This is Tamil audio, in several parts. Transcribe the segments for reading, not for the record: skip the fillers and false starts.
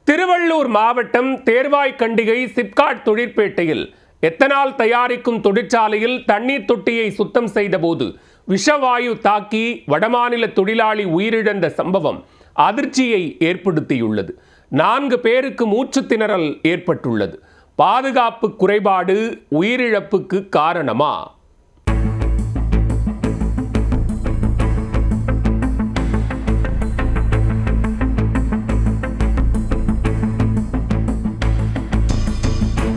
திருவள்ளூர் மாவட்டம் தேர்வாய்கண்டிகை சிப்காட் தொழிற்பேட்டையில் எத்தனால் தயாரிக்கும் தொழிற்சாலையில் தண்ணீர் தொட்டியை சுத்தம் செய்தபோது விஷவாயு தாக்கி வடமாநில தொழிலாளி உயிரிழந்த சம்பவம் அதிர்ச்சியை ஏற்படுத்தியுள்ளது. 4 பேருக்கு மூச்சு திணறல் ஏற்பட்டுள்ளது. பாதுகாப்பு குறைபாடு உயிரிழப்புக்கு காரணமா?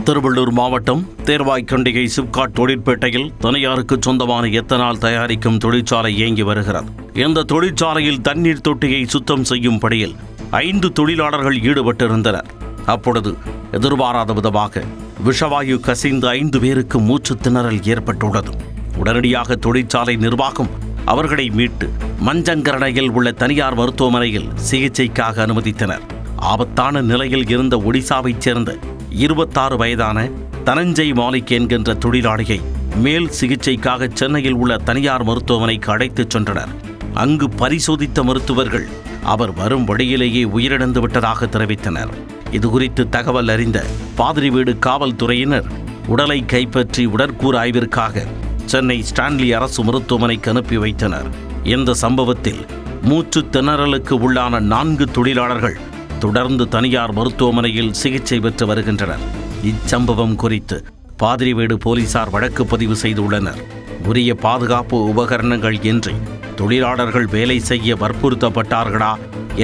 திருவள்ளூர் மாவட்டம் தேர்வாய்கண்டிகை சிப்காட் தொழிற்பேட்டையில் தனியாருக்கு சொந்தமான எத்தனால் தயாரிக்கும் தொழிற்சாலை இயங்கி வருகிறது. இந்த தொழிற்சாலையில் தண்ணீர் தொட்டியை சுத்தம் செய்யும் பணியில் 5 தொழிலாளர்கள் ஈடுபட்டிருந்தனர். அப்பொழுது எதிர்பாராத விதமாக விஷவாயு கசிந்து 5 பேருக்கு மூச்சு திணறல் ஏற்பட்டுள்ளது. உடனடியாக தொழிற்சாலை நிர்வாகம் அவர்களை மீட்டு மஞ்சங்கரணையில் உள்ள தனியார் மருத்துவமனையில் சிகிச்சைக்காக அனுமதித்தனர். ஆபத்தான நிலையில் இருந்த ஒடிசாவைச் சேர்ந்த 26 வயதான தனஞ்சய் மாலிக் என்கின்ற தொழிலாளியை மேல் சிகிச்சைக்காக சென்னையில் உள்ள தனியார் மருத்துவமனைக்கு அழைத்துச் சென்றனர். அங்கு பரிசோதித்த மருத்துவர்கள் அவர் வரும் வழியிலேயே உயிரிழந்து விட்டதாக தெரிவித்தனர். இதுகுறித்து தகவல் அறிந்த பாதிரிவீடு காவல்துறையினர் உடலை கைப்பற்றி உடற்கூறு ஆய்விற்காக சென்னை ஸ்டான்லி அரசு மருத்துவமனைக்கு அனுப்பி வைத்தனர். இந்த சம்பவத்தில் மூச்சு திணறலுக்கு உள்ளான 4 தொழிலாளர்கள் தொடர்ந்து தனியார் மருத்துவமனையில் சிகிச்சை பெற்று வருகின்றனர். இச்சம்பவம் குறித்து பாதிரிவீடு போலீசார் வழக்கு பதிவு செய்துள்ளனர். உரிய பாதுகாப்பு உபகரணங்கள் இன்றி தொழிலாளர்கள் வேலை செய்ய வற்புறுத்தப்பட்டார்களா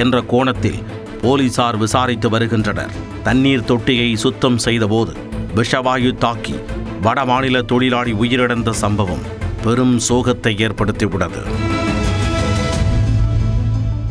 என்ற கோணத்தில் போலீசார் விசாரித்து வருகின்றனர். தண்ணீர் தொட்டியை சுத்தம் செய்தபோது விஷவாயு தாக்கி வடமாநில தொழிலாளி உயிரிழந்த சம்பவம் பெரும் சோகத்தை ஏற்படுத்தியுள்ளது.